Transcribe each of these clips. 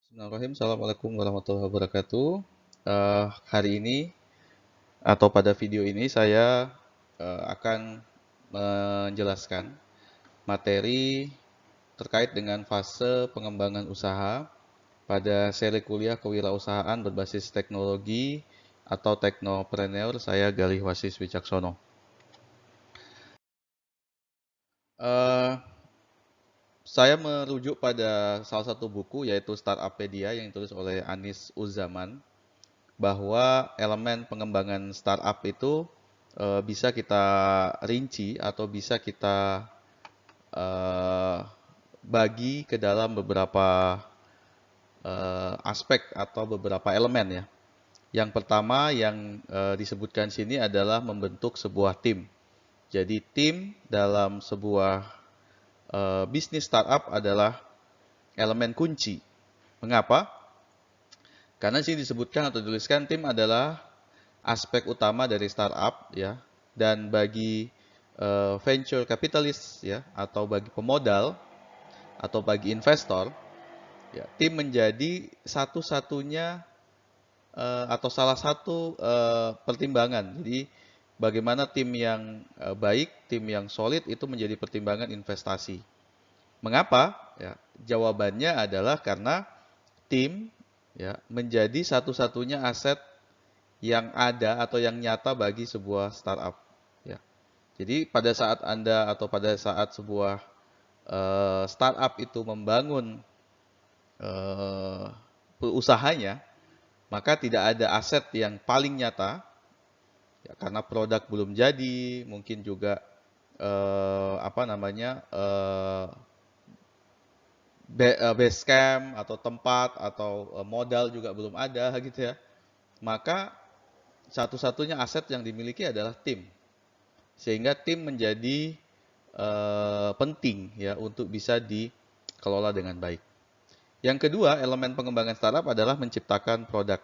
Bismillahirrahmanirrahim. Assalamualaikum warahmatullahi wabarakatuh. Hari ini atau pada video ini saya akan menjelaskan materi terkait dengan fase pengembangan usaha pada seri kuliah kewirausahaan berbasis teknologi atau Teknopreneur. Saya Galih Wasis Wicaksono. Eh, saya merujuk pada salah satu buku yaitu Startuppedia yang ditulis oleh Anis Uzzaman, bahwa elemen pengembangan startup itu bisa kita rinci atau bisa kita eh, bagi ke dalam beberapa aspek atau beberapa elemen ya. Yang pertama yang disebutkan sini adalah membentuk sebuah tim. Jadi tim dalam sebuah bisnis startup adalah elemen kunci. Mengapa? Karena sini disebutkan atau dituliskan tim adalah aspek utama dari startup ya, dan bagi venture capitalist ya, atau bagi pemodal atau bagi investor ya, tim menjadi satu-satunya atau salah satu pertimbangan. Jadi bagaimana tim yang baik, tim yang solid itu menjadi pertimbangan investasi. Mengapa? Ya, jawabannya adalah karena tim ya menjadi satu-satunya aset yang ada atau yang nyata bagi sebuah startup. Ya. Jadi pada saat Anda atau pada saat sebuah startup itu membangun eh, usahanya, maka tidak ada aset yang paling nyata, ya, karena produk belum jadi, mungkin juga apa namanya base camp atau tempat atau modal juga belum ada gitu ya. Maka satu-satunya aset yang dimiliki adalah tim. Sehingga tim menjadi penting ya untuk bisa dikelola dengan baik. Yang kedua, elemen pengembangan startup adalah menciptakan produk.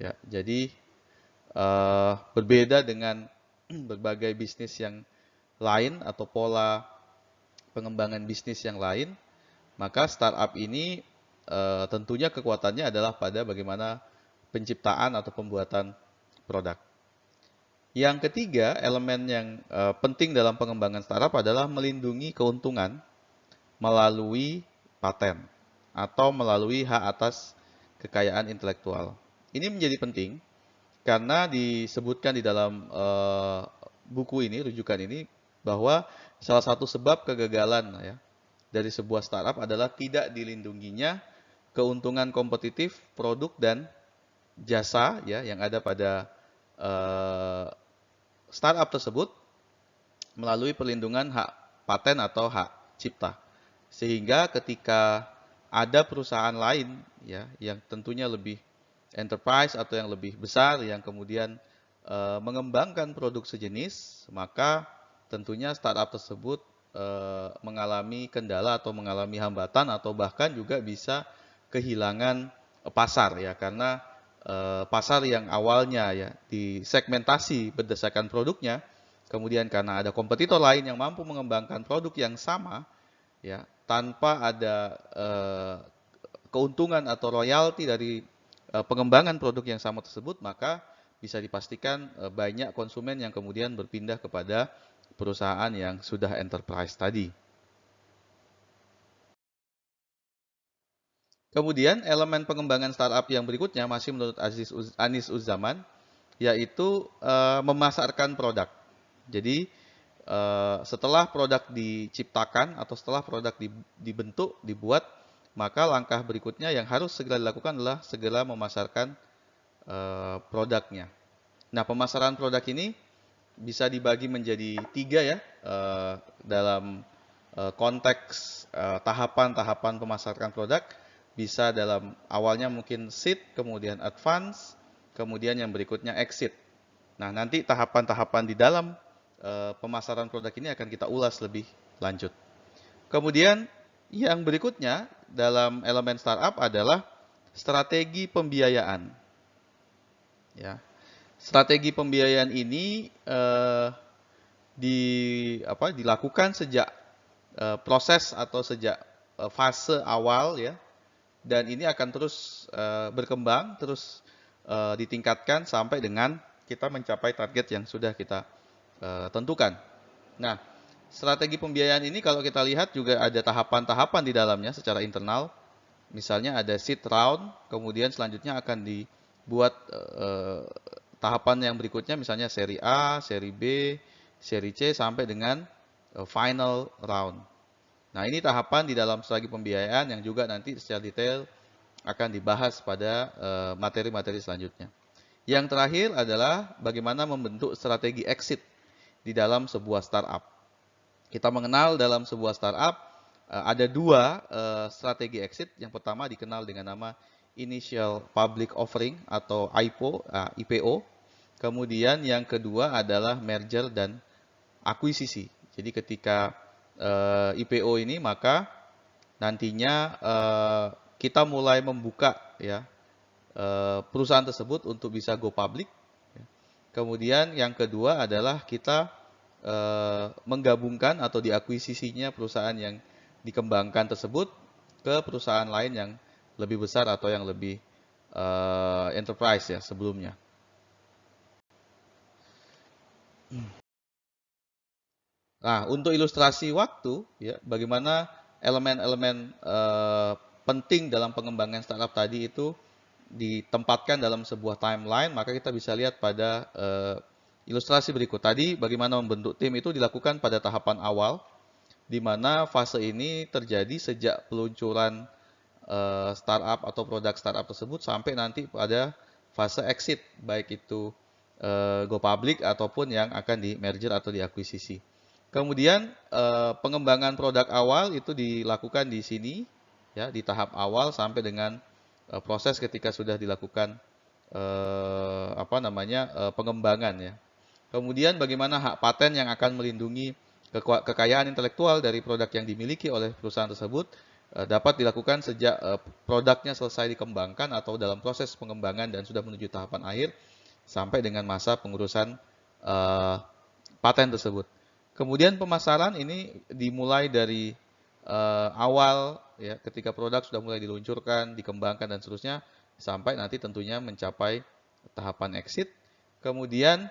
Ya, jadi berbeda dengan berbagai bisnis yang lain atau pola pengembangan bisnis yang lain, maka startup ini tentunya kekuatannya adalah pada bagaimana penciptaan atau pembuatan produk. Yang ketiga, elemen yang penting dalam pengembangan startup adalah melindungi keuntungan melalui paten atau melalui hak atas kekayaan intelektual. Ini menjadi penting karena disebutkan di dalam buku ini, rujukan ini, bahwa salah satu sebab kegagalan ya dari sebuah startup adalah tidak dilindunginya keuntungan kompetitif produk dan jasa ya yang ada pada eh, startup tersebut melalui perlindungan hak paten atau hak cipta. Sehingga ketika ada perusahaan lain ya yang tentunya lebih enterprise atau yang lebih besar yang kemudian mengembangkan produk sejenis, maka tentunya startup tersebut mengalami kendala atau mengalami hambatan atau bahkan juga bisa kehilangan pasar ya karena pasar yang awalnya ya disegmentasi berdasarkan produknya, kemudian karena ada kompetitor lain yang mampu mengembangkan produk yang sama ya tanpa ada keuntungan atau royalti dari pengembangan produk yang sama tersebut, maka bisa dipastikan banyak konsumen yang kemudian berpindah kepada perusahaan yang sudah enterprise tadi. Kemudian elemen pengembangan startup yang berikutnya masih menurut Anis Uzzaman, yaitu memasarkan produk. Jadi setelah produk diciptakan atau setelah produk dibentuk, dibuat, maka langkah berikutnya yang harus segera dilakukan adalah segera memasarkan produknya. Nah, pemasaran produk ini bisa dibagi menjadi tiga ya dalam konteks tahapan-tahapan pemasaran produk. Bisa dalam awalnya mungkin seed, kemudian advance, kemudian yang berikutnya exit. Nah, nanti tahapan-tahapan di dalam pemasaran produk ini akan kita ulas lebih lanjut. Kemudian yang berikutnya dalam elemen startup adalah strategi pembiayaan. Ya, strategi pembiayaan ini dilakukan sejak proses atau sejak fase awal ya dan ini akan terus berkembang, terus ditingkatkan sampai dengan kita mencapai target yang sudah kita tentukan. Nah, strategi pembiayaan ini kalau kita lihat juga ada tahapan-tahapan di dalamnya secara internal. Misalnya ada seed round, kemudian selanjutnya akan dibuat tahapan yang berikutnya, misalnya seri A, seri B, seri C, sampai dengan final round. Nah, ini tahapan di dalam strategi pembiayaan yang juga nanti secara detail akan dibahas pada materi-materi selanjutnya. Yang terakhir adalah bagaimana membentuk strategi exit di dalam sebuah startup. Kita mengenal dalam sebuah startup ada dua strategi exit. Yang pertama dikenal dengan nama Initial Public Offering atau IPO. Kemudian yang kedua adalah merger dan akuisisi. Jadi ketika IPO ini maka nantinya kita mulai membuka ya perusahaan tersebut untuk bisa go public. Kemudian yang kedua adalah kita menggabungkan atau diakuisisinya perusahaan yang dikembangkan tersebut ke perusahaan lain yang lebih besar atau yang lebih enterprise ya sebelumnya. Nah, untuk ilustrasi waktu, ya, bagaimana elemen-elemen penting dalam pengembangan startup tadi itu ditempatkan dalam sebuah timeline, maka kita bisa lihat pada ilustrasi berikut. Tadi bagaimana membentuk tim itu dilakukan pada tahapan awal, di mana fase ini terjadi sejak peluncuran startup atau produk startup tersebut sampai nanti pada fase exit, baik itu go public ataupun yang akan di merger atau diakuisisi. Kemudian pengembangan produk awal itu dilakukan di sini, ya, di tahap awal sampai dengan proses ketika sudah dilakukan pengembangan ya. Kemudian bagaimana hak paten yang akan melindungi kekayaan intelektual dari produk yang dimiliki oleh perusahaan tersebut dapat dilakukan sejak produknya selesai dikembangkan atau dalam proses pengembangan dan sudah menuju tahapan akhir sampai dengan masa pengurusan paten tersebut. Kemudian pemasaran ini dimulai dari awal ya, ketika produk sudah mulai diluncurkan, dikembangkan dan seterusnya sampai nanti tentunya mencapai tahapan exit. Kemudian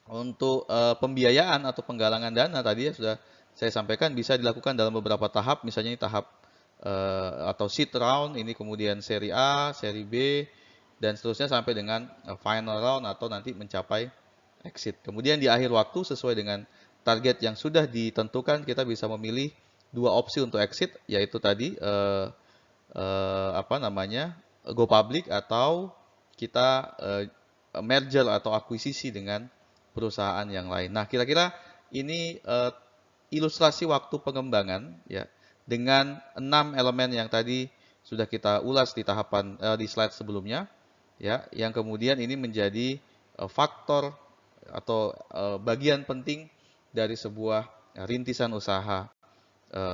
untuk pembiayaan atau penggalangan dana tadi ya sudah saya sampaikan bisa dilakukan dalam beberapa tahap, misalnya ini tahap atau seed round, ini kemudian seri A, seri B dan seterusnya sampai dengan final round atau nanti mencapai exit. Kemudian di akhir waktu sesuai dengan target yang sudah ditentukan kita bisa memilih dua opsi untuk exit, yaitu tadi go public atau kita merger atau akuisisi dengan perusahaan yang lain. Nah, kira-kira ini ilustrasi waktu pengembangan ya dengan 6 elemen yang tadi sudah kita ulas di tahapan di slide sebelumnya ya, yang kemudian ini menjadi faktor atau bagian penting dari sebuah rintisan usaha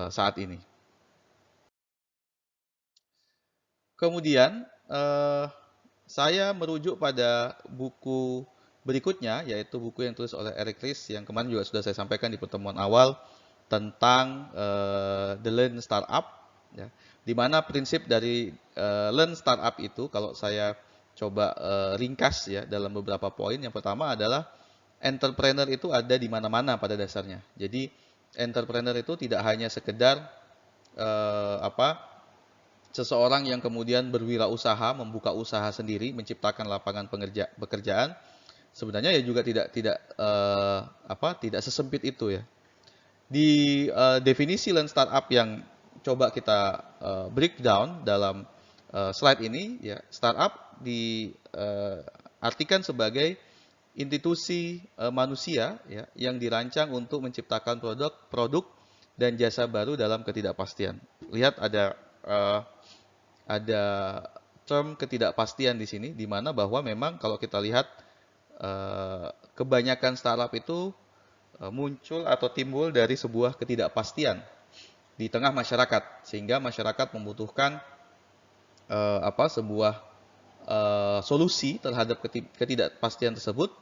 saat ini. Kemudian saya merujuk pada buku berikutnya, yaitu buku yang ditulis oleh Eric Ries yang kemarin juga sudah saya sampaikan di pertemuan awal tentang The Lean Startup, ya, di mana prinsip dari Lean Startup itu kalau saya coba ringkas ya dalam beberapa poin. Yang pertama adalah entrepreneur itu ada di mana-mana pada dasarnya. Jadi entrepreneur itu tidak hanya sekedar seseorang yang kemudian berwirausaha, membuka usaha sendiri, menciptakan lapangan pekerjaan. Sebenarnya ya juga tidak sesempit itu ya. Di definisi Lean Startup yang coba kita breakdown dalam slide ini, ya, startup diartikan sebagai institusi manusia ya, yang dirancang untuk menciptakan produk dan jasa baru dalam ketidakpastian. Lihat ada term ketidakpastian di sini, di mana bahwa memang kalau kita lihat kebanyakan startup itu muncul atau timbul dari sebuah ketidakpastian di tengah masyarakat, sehingga masyarakat membutuhkan sebuah solusi terhadap ketidakpastian tersebut.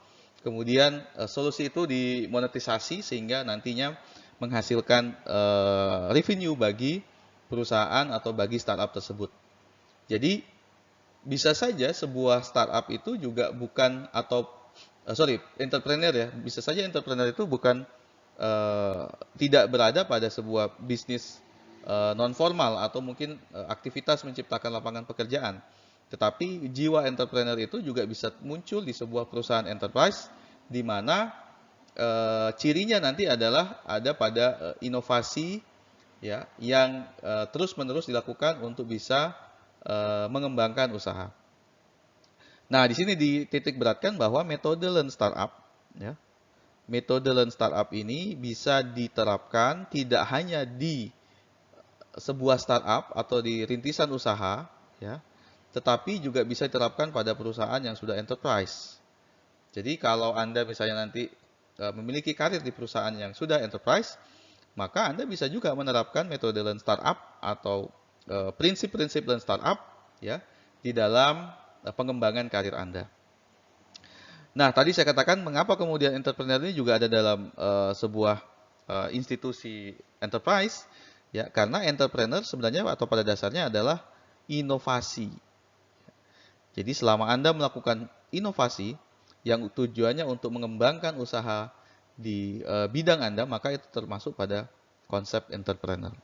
Kemudian solusi itu dimonetisasi sehingga nantinya menghasilkan revenue bagi perusahaan atau bagi startup tersebut. Jadi bisa saja sebuah startup itu juga bukan entrepreneur ya, bisa saja entrepreneur itu bukan tidak berada pada sebuah bisnis non formal atau mungkin aktivitas menciptakan lapangan pekerjaan. Tetapi jiwa entrepreneur itu juga bisa muncul di sebuah perusahaan enterprise di mana cirinya nanti adalah ada pada inovasi ya yang terus-menerus dilakukan untuk bisa mengembangkan usaha. Nah, di sini dititik beratkan bahwa metode Lean Startup ya, metode Lean Startup ini bisa diterapkan tidak hanya di sebuah startup atau di rintisan usaha, ya, tetapi juga bisa diterapkan pada perusahaan yang sudah enterprise. Jadi kalau Anda misalnya nanti memiliki karir di perusahaan yang sudah enterprise, maka Anda bisa juga menerapkan metode Lean Startup atau prinsip-prinsip Lean Startup ya di dalam pengembangan karir Anda. Nah, tadi saya katakan mengapa kemudian entrepreneur ini juga ada dalam sebuah institusi enterprise, ya, karena entrepreneur sebenarnya atau pada dasarnya adalah inovasi. Jadi selama Anda melakukan inovasi yang tujuannya untuk mengembangkan usaha di bidang Anda, maka itu termasuk pada konsep entrepreneur.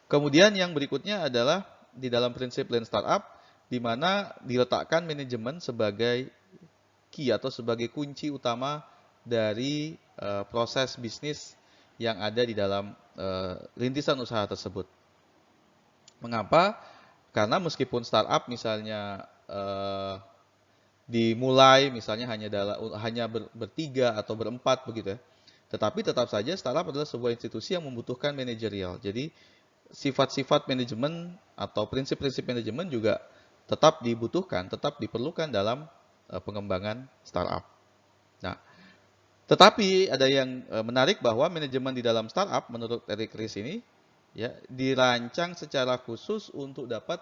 Kemudian yang berikutnya adalah di dalam prinsip Lean Startup, di mana diletakkan manajemen sebagai key atau sebagai kunci utama dari proses bisnis yang ada di dalam rintisan usaha tersebut. Mengapa? Karena meskipun startup misalnya dimulai misalnya hanya bertiga atau berempat begitu ya, tetapi tetap saja startup adalah sebuah institusi yang membutuhkan manajerial. Jadi sifat-sifat manajemen atau prinsip-prinsip manajemen juga tetap dibutuhkan, tetap diperlukan dalam pengembangan startup. Nah, tetapi ada yang menarik bahwa manajemen di dalam startup menurut Eric Ries ini ya dirancang secara khusus untuk dapat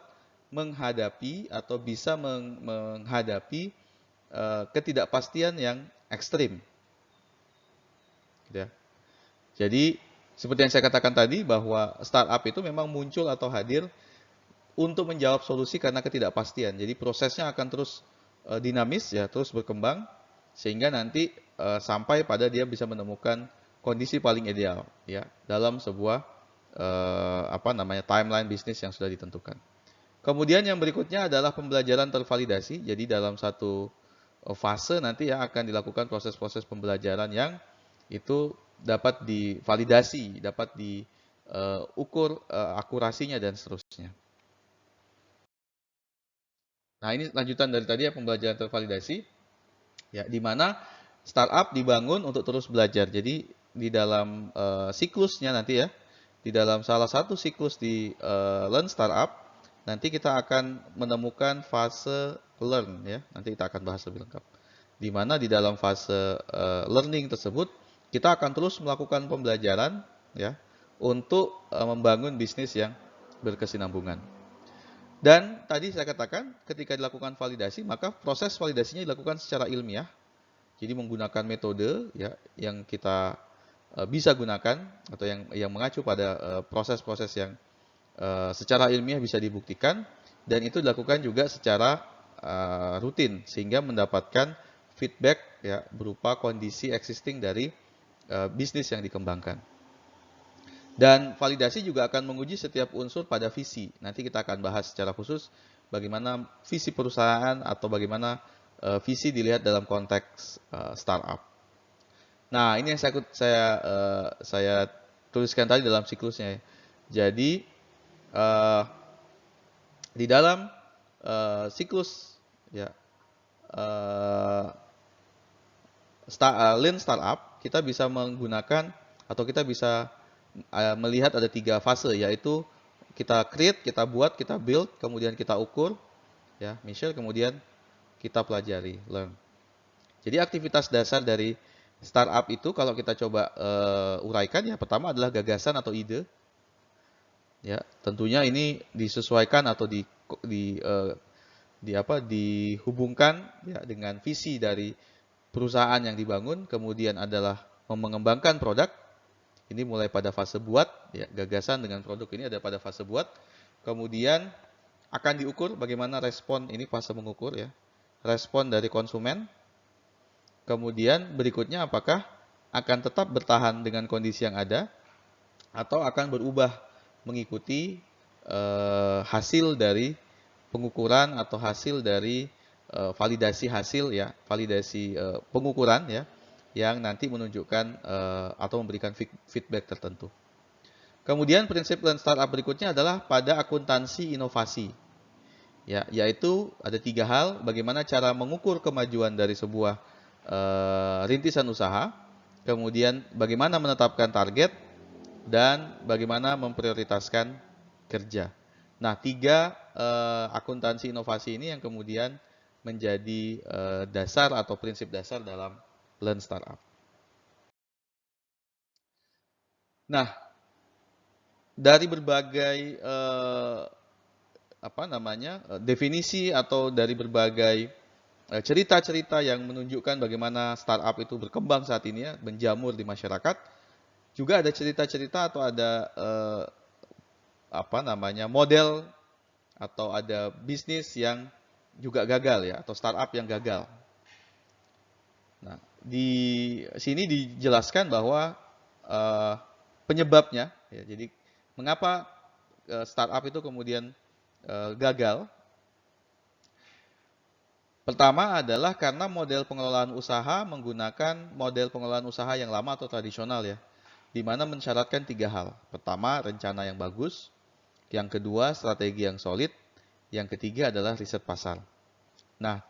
menghadapi atau bisa menghadapi ketidakpastian yang ekstrim. Gitu ya. Jadi seperti yang saya katakan tadi bahwa startup itu memang muncul atau hadir untuk menjawab solusi karena ketidakpastian. Jadi prosesnya akan terus dinamis ya, terus berkembang sehingga nanti sampai pada dia bisa menemukan kondisi paling ideal ya dalam sebuah timeline bisnis yang sudah ditentukan. Kemudian yang berikutnya adalah pembelajaran tervalidasi. Jadi dalam satu fase nanti ya akan dilakukan proses-proses pembelajaran yang itu dapat divalidasi, dapat diukur akurasinya dan seterusnya. Nah, ini lanjutan dari tadi ya pembelajaran tervalidasi. Ya, di mana startup dibangun untuk terus belajar. Jadi di dalam siklusnya nanti ya, di dalam salah satu siklus di Learn Startup, nanti kita akan menemukan fase learn ya. Nanti kita akan bahas lebih lengkap. Di mana di dalam fase learning tersebut kita akan terus melakukan pembelajaran ya untuk membangun bisnis yang berkesinambungan. Dan tadi saya katakan ketika dilakukan validasi, maka proses validasinya dilakukan secara ilmiah. Jadi menggunakan metode ya yang kita bisa gunakan atau yang mengacu pada proses-proses yang secara ilmiah bisa dibuktikan dan itu dilakukan juga secara rutin sehingga mendapatkan feedback ya berupa kondisi existing dari bisnis yang dikembangkan. Dan validasi juga akan menguji setiap unsur pada visi. Nanti kita akan bahas secara khusus bagaimana visi perusahaan atau bagaimana visi dilihat dalam konteks startup. Nah, ini yang saya tuliskan tadi dalam siklusnya. Jadi di dalam siklus ya Lean Startup kita bisa menggunakan atau kita bisa melihat ada 3 fase, yaitu kita create, kita buat, kita build, kemudian kita ukur, ya, measure, kemudian kita pelajari, learn. Jadi aktivitas dasar dari startup itu kalau kita coba uraikan, ya pertama adalah gagasan atau ide. Ya, tentunya ini disesuaikan atau dihubungkan ya dengan visi dari perusahaan yang dibangun, kemudian adalah mengembangkan produk. Ini mulai pada fase buat, ya, gagasan dengan produk ini ada pada fase buat. Kemudian akan diukur bagaimana respon, ini fase mengukur ya, respon dari konsumen. Kemudian berikutnya apakah akan tetap bertahan dengan kondisi yang ada atau akan berubah mengikuti hasil dari pengukuran atau hasil dari validasi hasil ya, validasi pengukuran ya, yang nanti menunjukkan atau memberikan feedback tertentu. Kemudian prinsip Lean Startup berikutnya adalah pada akuntansi inovasi. Ya, yaitu ada 3 hal, bagaimana cara mengukur kemajuan dari sebuah rintisan usaha, kemudian bagaimana menetapkan target, dan bagaimana memprioritaskan kerja. Nah, 3 akuntansi inovasi ini yang kemudian menjadi dasar atau prinsip dasar dalam Lean Startup. Nah, dari berbagai definisi atau dari berbagai cerita-cerita yang menunjukkan bagaimana startup itu berkembang saat ini ya, menjamur di masyarakat, juga ada cerita-cerita atau ada model atau ada bisnis yang juga gagal ya, atau startup yang gagal. Nah, di sini dijelaskan bahwa penyebabnya, ya, jadi mengapa startup itu kemudian gagal. Pertama adalah karena model pengelolaan usaha menggunakan model pengelolaan usaha yang lama atau tradisional ya, di mana mensyaratkan 3 hal. Pertama, rencana yang bagus. Yang kedua, strategi yang solid. Yang ketiga adalah riset pasar. Nah,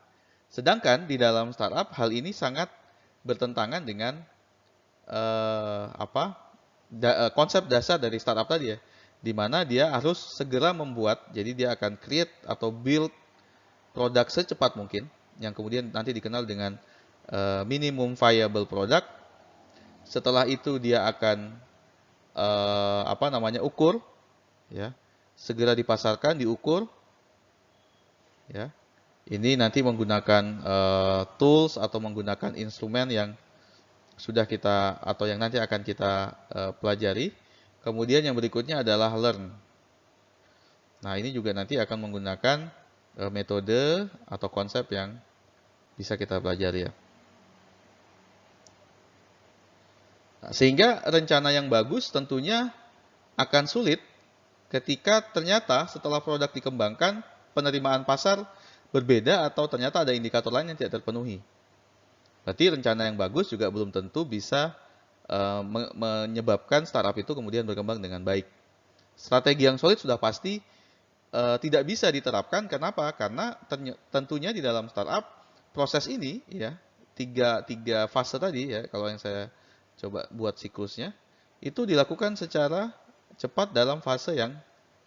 sedangkan di dalam startup hal ini sangat bertentangan dengan konsep dasar dari startup tadi ya, di mana dia harus segera membuat, jadi dia akan create atau build produk secepat mungkin, yang kemudian nanti dikenal dengan minimum viable product. Setelah itu dia akan ukur, ya, segera dipasarkan, diukur, ya. Ini nanti menggunakan tools atau menggunakan instrumen yang sudah kita atau yang nanti akan kita pelajari. Kemudian yang berikutnya adalah learn. Nah, ini juga nanti akan menggunakan metode atau konsep yang bisa kita pelajari ya. Nah, sehingga rencana yang bagus tentunya akan sulit ketika ternyata setelah produk dikembangkan penerimaan pasar berbeda atau ternyata ada indikator lain yang tidak terpenuhi. Berarti rencana yang bagus juga belum tentu bisa menyebabkan startup itu kemudian berkembang dengan baik. Strategi yang solid sudah pasti tidak bisa diterapkan. Kenapa? Karena tentunya di dalam startup proses ini ya, tiga fase tadi ya, kalau yang saya coba buat siklusnya itu dilakukan secara cepat dalam fase yang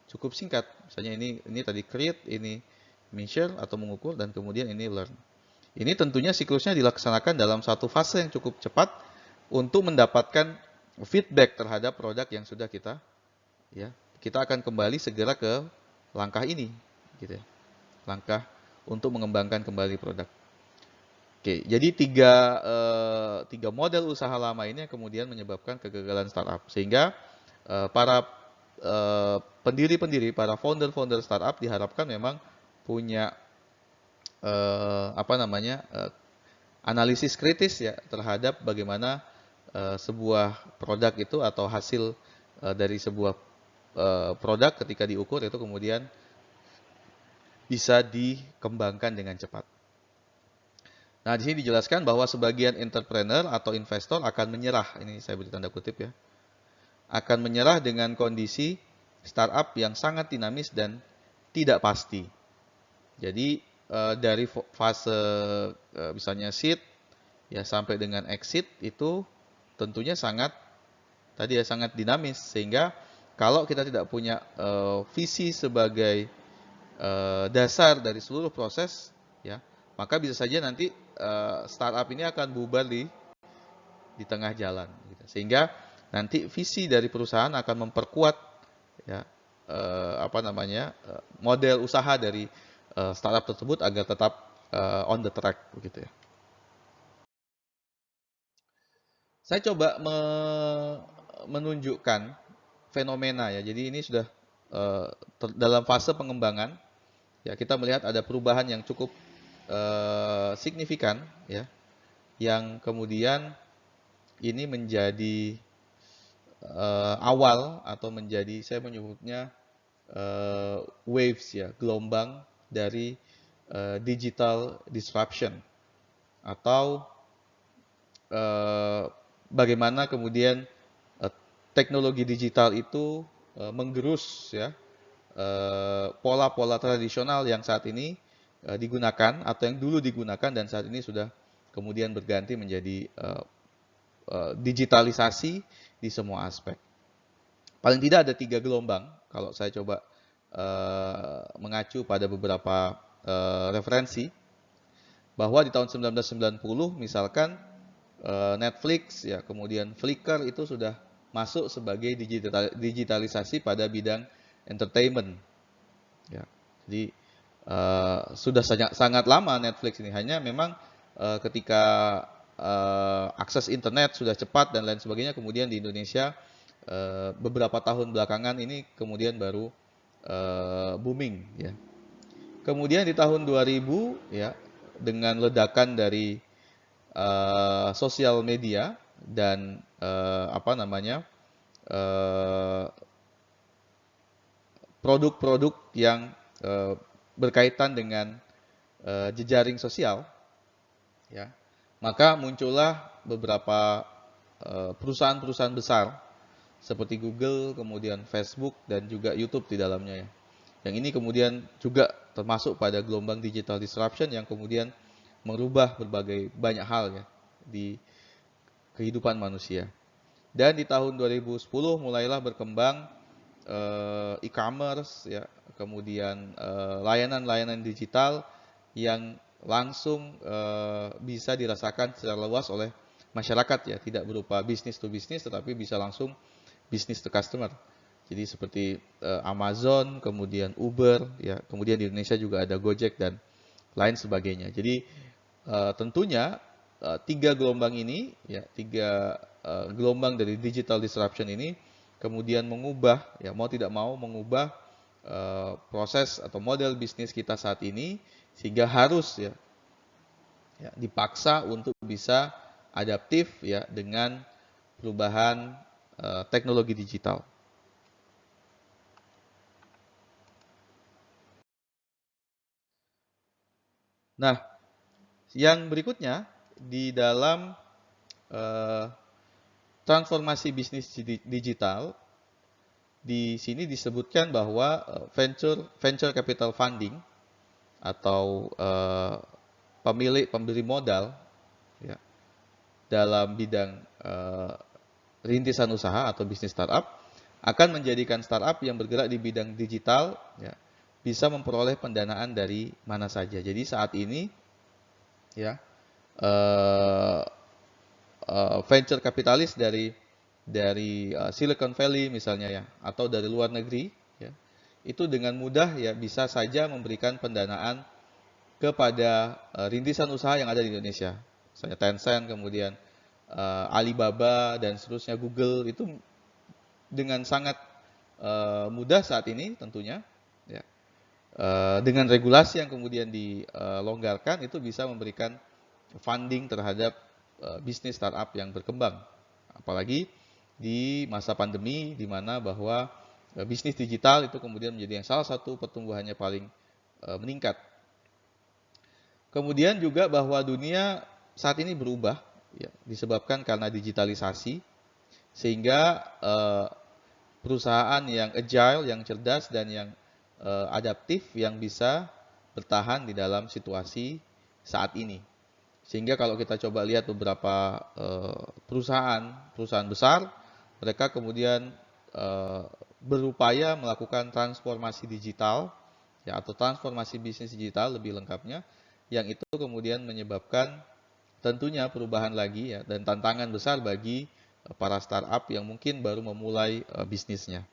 cukup singkat. Misalnya ini tadi create, ini measure atau mengukur, dan kemudian ini learn. Ini tentunya siklusnya dilaksanakan dalam satu fase yang cukup cepat untuk mendapatkan feedback terhadap produk yang sudah kita akan kembali segera ke langkah ini gitu ya. Langkah untuk mengembangkan kembali produk. Oke, jadi tiga model usaha lama ini yang kemudian menyebabkan kegagalan startup. Sehingga para pendiri-pendiri, para founder-founder startup diharapkan memang punya analisis kritis ya terhadap bagaimana sebuah produk itu atau hasil dari sebuah produk ketika diukur itu kemudian bisa dikembangkan dengan cepat. Nah, di sini dijelaskan bahwa sebagian entrepreneur atau investor akan menyerah, ini saya beri tanda kutip ya, akan menyerah dengan kondisi startup yang sangat dinamis dan tidak pasti. Jadi dari fase misalnya seed ya sampai dengan exit itu tentunya sangat dinamis, sehingga kalau kita tidak punya visi sebagai dasar dari seluruh proses ya, maka bisa saja nanti startup ini akan bubar di tengah jalan gitu. Sehingga nanti visi dari perusahaan akan memperkuat ya model usaha dari startup tersebut agar tetap on the track begitu ya. Saya coba menunjukkan fenomena ya. Jadi ini sudah dalam fase pengembangan. ya kita melihat ada perubahan yang cukup signifikan, ya, yang kemudian ini menjadi awal atau menjadi, saya menyebutnya waves, ya, gelombang dari digital disruption, atau bagaimana kemudian teknologi digital itu menggerus, ya, pola-pola tradisional yang saat ini digunakan atau yang dulu digunakan dan saat ini sudah kemudian berganti menjadi digitalisasi di semua aspek. Paling tidak ada 3 gelombang kalau saya coba mengacu pada beberapa referensi, bahwa di tahun 1990 misalkan Netflix, ya, kemudian Flickr itu sudah masuk sebagai digitalisasi pada bidang entertainment, ya. Jadi sudah sangat lama Netflix ini, hanya memang ketika akses internet sudah cepat dan lain sebagainya, kemudian di Indonesia beberapa tahun belakangan ini kemudian baru booming, ya. Kemudian di tahun 2000, ya, dengan ledakan dari sosial media dan produk-produk yang berkaitan dengan jejaring sosial, ya, maka muncullah beberapa perusahaan-perusahaan besar seperti Google, kemudian Facebook, dan juga YouTube di dalamnya, ya. Yang ini kemudian juga termasuk pada gelombang digital disruption yang kemudian merubah berbagai banyak hal, ya, di kehidupan manusia. Dan di tahun 2010 mulailah berkembang e-commerce, ya, kemudian layanan-layanan digital yang langsung bisa dirasakan secara luas oleh masyarakat, ya, tidak berupa bisnis to bisnis tetapi bisa langsung bisnis to customer. Jadi seperti Amazon, kemudian Uber, ya, kemudian di Indonesia juga ada Gojek dan lain sebagainya. Jadi tentunya 3 gelombang ini, ya, 3 gelombang dari digital disruption ini kemudian mengubah, ya, mau tidak mau mengubah proses atau model bisnis kita saat ini, sehingga harus, ya, dipaksa untuk bisa adaptif, ya, dengan perubahan teknologi digital. Nah, yang berikutnya di dalam transformasi bisnis digital, di sini disebutkan bahwa venture capital funding atau pemberi modal, ya, dalam bidang rintisan usaha atau bisnis startup akan menjadikan startup yang bergerak di bidang digital, ya, bisa memperoleh pendanaan dari mana saja. Jadi saat ini, ya, venture kapitalis dari Silicon Valley misalnya, ya, atau dari luar negeri, ya, itu dengan mudah, ya, bisa saja memberikan pendanaan kepada rintisan usaha yang ada di Indonesia. Misalnya Tencent, kemudian Alibaba dan seterusnya, Google, itu dengan sangat mudah saat ini tentunya, ya, dengan regulasi yang kemudian dilonggarkan itu bisa memberikan funding terhadap bisnis startup yang berkembang. Apalagi di masa pandemi di mana bahwa bisnis digital itu kemudian menjadi yang salah satu pertumbuhannya paling meningkat. Kemudian juga bahwa dunia saat ini berubah, ya, disebabkan karena digitalisasi, sehingga perusahaan yang agile, yang cerdas dan yang adaptif yang bisa bertahan di dalam situasi saat ini. Sehingga kalau kita coba lihat beberapa perusahaan besar, mereka kemudian berupaya melakukan transformasi digital, ya, atau transformasi bisnis digital lebih lengkapnya, yang itu kemudian menyebabkan tentunya perubahan lagi, ya, dan tantangan besar bagi para startup yang mungkin baru memulai bisnisnya.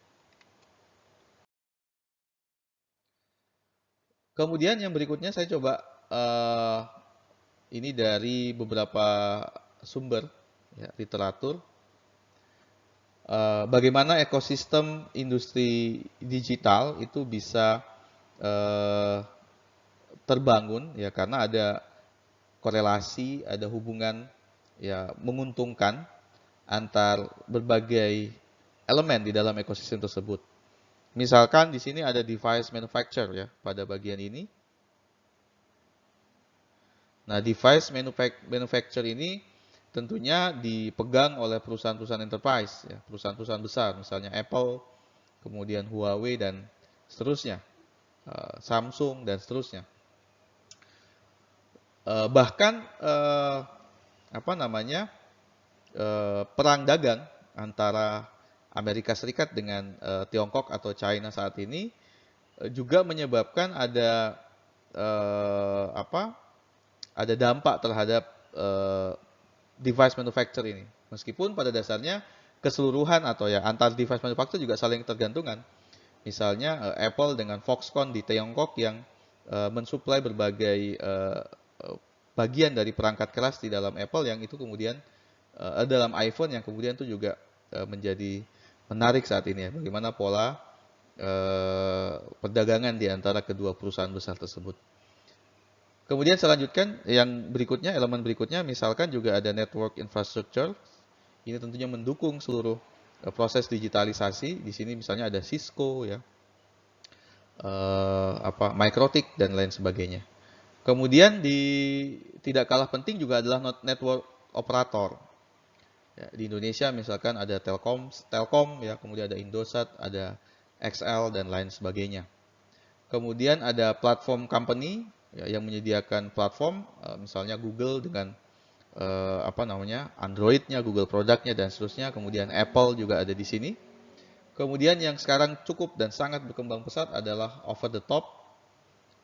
Kemudian yang berikutnya saya coba ini dari beberapa sumber, ya, literatur, bagaimana ekosistem industri digital itu bisa terbangun ya karena ada korelasi, ada hubungan ya menguntungkan antar berbagai elemen di dalam ekosistem tersebut. Misalkan di sini ada device manufacturer ya pada bagian ini. Nah, device manufacturer ini tentunya dipegang oleh perusahaan-perusahaan enterprise ya, perusahaan-perusahaan besar, misalnya Apple, kemudian Huawei dan seterusnya, Samsung dan seterusnya. Bahkan apa namanya perang dagang antara Amerika Serikat dengan Tiongkok atau China saat ini juga menyebabkan ada ada dampak terhadap device manufacturer ini. Meskipun pada dasarnya keseluruhan atau ya antar device manufacturer juga saling tergantungan. Misalnya Apple dengan Foxconn di Tiongkok yang mensuplai berbagai bagian dari perangkat keras di dalam Apple yang itu kemudian dalam iPhone yang kemudian itu juga menjadi menarik saat ini ya. Bagaimana pola perdagangan di antara kedua perusahaan besar tersebut. Kemudian selanjutkan yang berikutnya, elemen berikutnya misalkan juga ada network infrastructure. Ini tentunya mendukung seluruh proses digitalisasi. Di sini misalnya ada Cisco ya, Microtik dan lain sebagainya. Kemudian tidak kalah penting juga adalah network operator. Ya, di Indonesia misalkan ada Telkom ya, kemudian ada Indosat, ada XL dan lain sebagainya. Kemudian ada platform company ya, yang menyediakan platform, misalnya Google dengan Android-nya, Google produknya dan seterusnya. Kemudian Apple juga ada di sini. Kemudian yang sekarang cukup dan sangat berkembang pesat adalah over the top.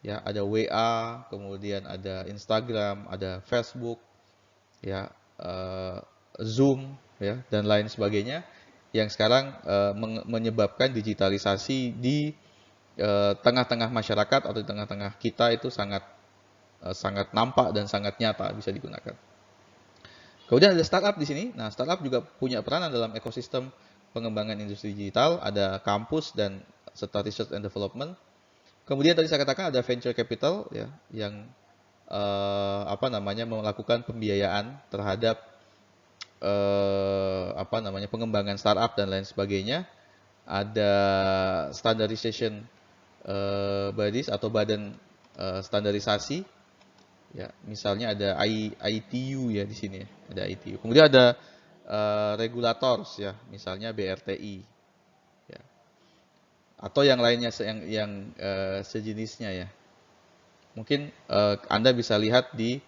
Ya, ada WA, kemudian ada Instagram, ada Facebook, ya, Zoom, ya, dan lain sebagainya. Yang sekarang menyebabkan digitalisasi di tengah-tengah masyarakat atau di tengah-tengah kita itu sangat nampak dan sangat nyata bisa digunakan. Kemudian ada startup di sini. Nah, startup juga punya peranan dalam ekosistem pengembangan industri digital. Ada kampus dan serta research and development. Kemudian tadi saya katakan ada venture capital ya yang melakukan pembiayaan terhadap pengembangan startup dan lain sebagainya. Ada standardization bodies atau badan standarisasi. Ya, misalnya ada ITU ya di sini ya, ada ITU. Kemudian ada regulators ya, misalnya BRTI ya. Atau yang lainnya yang sejenisnya ya. Mungkin Anda bisa lihat di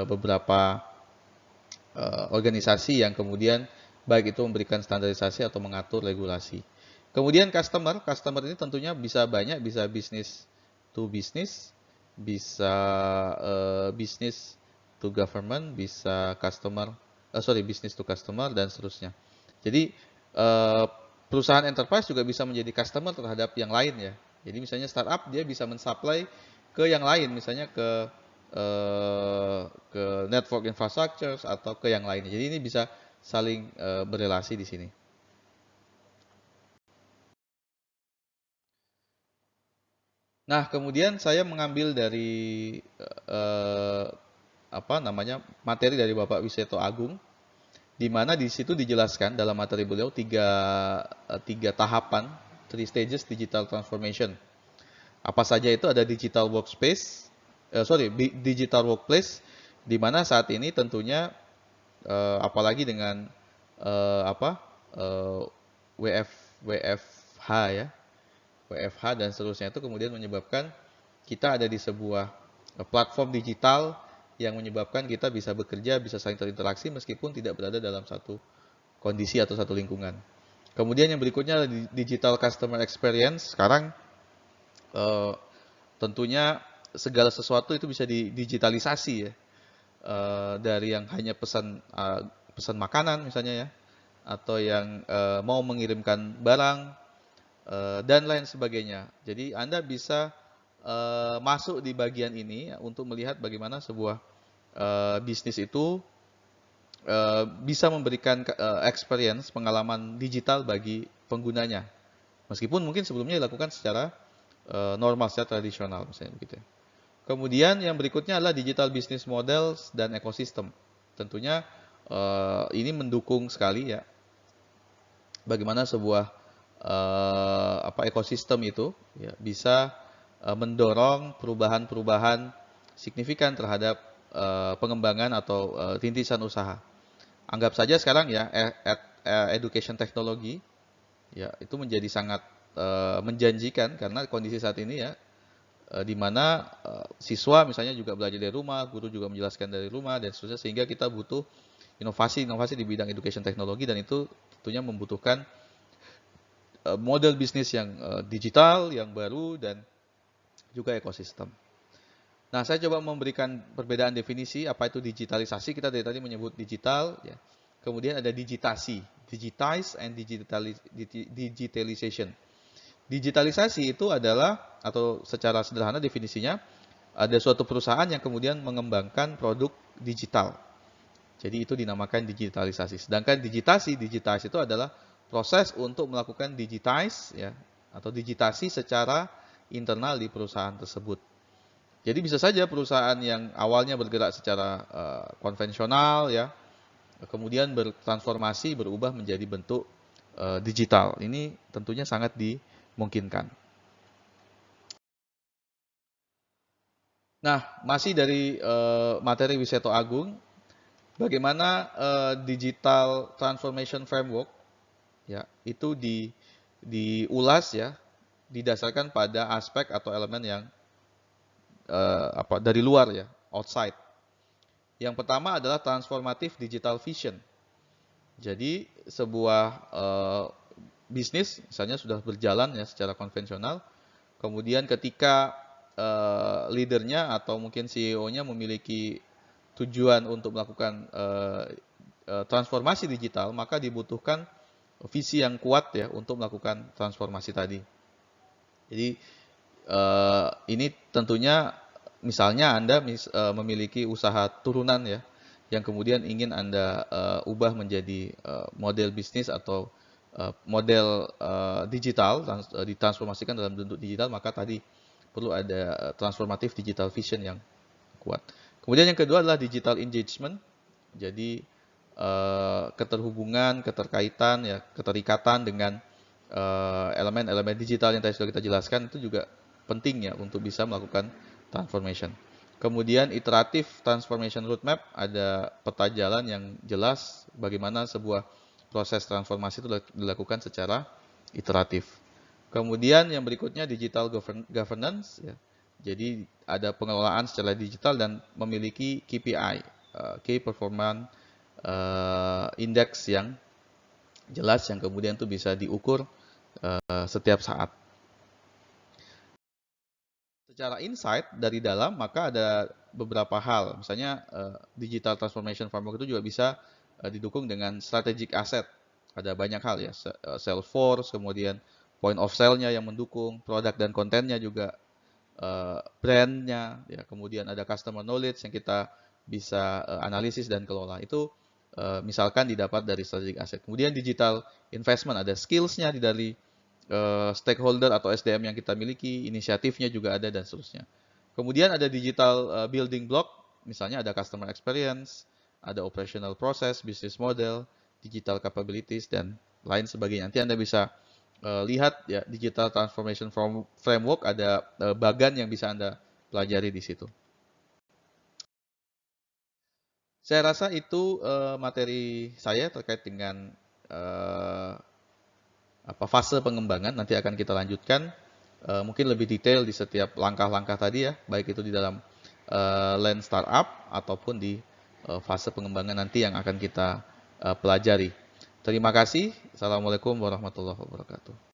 beberapa organisasi yang kemudian baik itu memberikan standarisasi atau mengatur regulasi. Kemudian customer ini tentunya bisa banyak, bisa business to business, bisa business to government, bisa business to customer dan seterusnya. Jadi perusahaan enterprise juga bisa menjadi customer terhadap yang lain ya. Jadi misalnya startup dia bisa mensuplai ke yang lain, misalnya ke network infrastructure atau ke yang lainnya. Jadi ini bisa saling berelasi di sini. Nah, kemudian saya mengambil dari materi dari Bapak Wiseto Agung, di mana di situ dijelaskan dalam materi beliau tiga tahapan, 3 stages digital transformation. Apa saja itu? Ada digital digital workplace, di mana saat ini tentunya apalagi dengan WFH ya, WFH dan seterusnya itu kemudian menyebabkan kita ada di sebuah platform digital yang menyebabkan kita bisa bekerja, bisa saling terinteraksi meskipun tidak berada dalam satu kondisi atau satu lingkungan. Kemudian yang berikutnya adalah digital customer experience. Sekarang tentunya segala sesuatu itu bisa didigitalisasi ya. Dari yang hanya pesan makanan misalnya ya, atau yang mau mengirimkan barang dan lain sebagainya. Jadi Anda bisa masuk di bagian ini untuk melihat bagaimana sebuah bisnis itu bisa memberikan experience, pengalaman digital bagi penggunanya. Meskipun mungkin sebelumnya dilakukan secara normal, secara tradisional misalnya begitu ya. Kemudian yang berikutnya adalah digital business models dan ekosistem. Tentunya ini mendukung sekali ya bagaimana sebuah ekosistem itu ya, bisa mendorong perubahan-perubahan signifikan terhadap pengembangan atau rintisan usaha. Anggap saja sekarang ya education technology ya itu menjadi sangat menjanjikan karena kondisi saat ini ya di mana siswa misalnya juga belajar dari rumah, guru juga menjelaskan dari rumah dan seterusnya sehingga kita butuh inovasi-inovasi di bidang education technology dan itu tentunya membutuhkan model bisnis yang digital, yang baru dan juga ekosistem. Nah, saya coba memberikan perbedaan definisi apa itu digitalisasi. Kita dari tadi menyebut digital ya. Kemudian ada digitasi, digitize and digitalization. Digitalisasi itu adalah atau secara sederhana definisinya ada suatu perusahaan yang kemudian mengembangkan produk digital. Jadi itu dinamakan digitalisasi. Sedangkan digitasi itu adalah proses untuk melakukan digitize ya atau digitasi secara internal di perusahaan tersebut. Jadi bisa saja perusahaan yang awalnya bergerak secara konvensional ya kemudian bertransformasi berubah menjadi bentuk digital. Ini tentunya sangat dimungkinkan. Nah, masih dari materi Wiseto Agung, bagaimana digital transformation framework ya itu diulas ya didasarkan pada aspek atau elemen yang dari luar ya, outside. Yang pertama adalah transformative digital vision. Jadi sebuah bisnis misalnya sudah berjalan ya secara konvensional, kemudian ketika leadernya atau mungkin CEO-nya memiliki tujuan untuk melakukan transformasi digital, maka dibutuhkan visi yang kuat ya untuk melakukan transformasi tadi. Jadi ini tentunya misalnya Anda memiliki usaha turunan ya, yang kemudian ingin Anda ubah menjadi model bisnis atau model digital, ditransformasikan dalam bentuk digital, maka tadi perlu ada transformative digital vision yang kuat. Kemudian yang kedua adalah digital engagement. Jadi keterhubungan, keterkaitan, ya, keterikatan dengan elemen-elemen digital yang tadi sudah kita jelaskan itu juga penting ya untuk bisa melakukan transformation. Kemudian iteratif transformation roadmap, ada peta jalan yang jelas bagaimana sebuah proses transformasi itu dilakukan secara iteratif. Kemudian yang berikutnya digital governance ya. Jadi ada pengelolaan secara digital dan memiliki KPI, Key Performance Index yang jelas yang kemudian itu bisa diukur setiap saat. Secara insight dari dalam maka ada beberapa hal, misalnya digital transformation framework itu juga bisa didukung dengan strategic asset. Ada banyak hal ya, Salesforce, kemudian point of sale-nya yang mendukung, produk dan kontennya juga, brand-nya, ya, kemudian ada customer knowledge yang kita bisa analisis dan kelola. Itu misalkan didapat dari strategic asset. Kemudian digital investment, ada skills-nya dari stakeholder atau SDM yang kita miliki, inisiatifnya juga ada dan seterusnya. Kemudian ada digital building block, misalnya ada customer experience, ada operational process, business model, digital capabilities dan lain sebagainya. Nanti Anda bisa lihat ya digital transformation framework, ada bagan yang bisa Anda pelajari di situ. Saya rasa itu materi saya terkait dengan fase pengembangan. Nanti akan kita lanjutkan mungkin lebih detail di setiap langkah-langkah tadi ya, baik itu di dalam land startup ataupun di fase pengembangan nanti yang akan kita pelajari. Terima kasih. Assalamualaikum warahmatullahi wabarakatuh.